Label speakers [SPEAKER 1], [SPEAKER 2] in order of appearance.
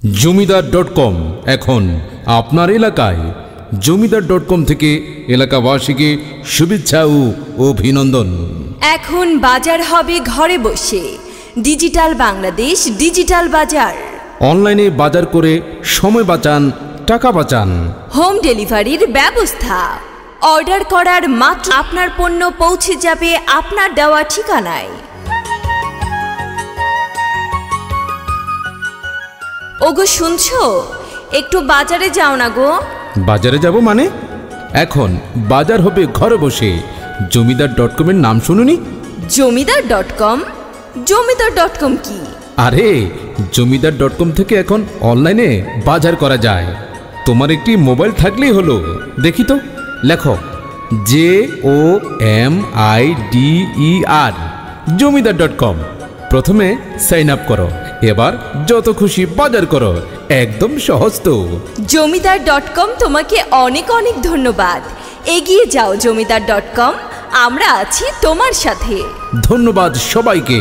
[SPEAKER 1] জমিদার.কম এখন আপনার এলাকায়। জমিদার.কম থেকে এলাকাবাসীকে শুভেচ্ছা ও অভিনন্দন।
[SPEAKER 2] এখন বাজার হবে ঘরে বসে। ডিজিটাল বাংলাদেশ, ডিজিটাল বাজার।
[SPEAKER 1] অনলাইনে বাজার করে সময় বাঁচান, টাকা বাঁচান।
[SPEAKER 2] হোম ডেলিভারির ব্যবস্থা। অর্ডার করার মাত্র আপনার পণ্য পৌঁছে যাবে আপনার দেওয়া ঠিকানায়। ওগো শুনছো, একটু বাজারে যাও না গো।
[SPEAKER 1] বাজারে যাব মানে? এখন বাজার হবে ঘরে বসে। জমিদার.কমের নাম শুনুনি?
[SPEAKER 2] জমিদার.কম? জমিদার.কম কি?
[SPEAKER 1] আরে জমিদার.কম থেকে এখন অনলাইনে বাজার করা যায়। তোমার একটি মোবাইল থাকলেই হলো। দেখি তো, লেখো JOMIDER জমিদার.কম। প্রথমে সাইন আপ করো, এবার যত খুশি বাজার করো। একদম সহজ তো।
[SPEAKER 2] জমিদার.কম তোমাকে অনেক অনেক ধন্যবাদ। এগিয়ে যাও জমিদার.কম, আমরা আছি তোমার সাথে।
[SPEAKER 1] ধন্যবাদ সবাইকে।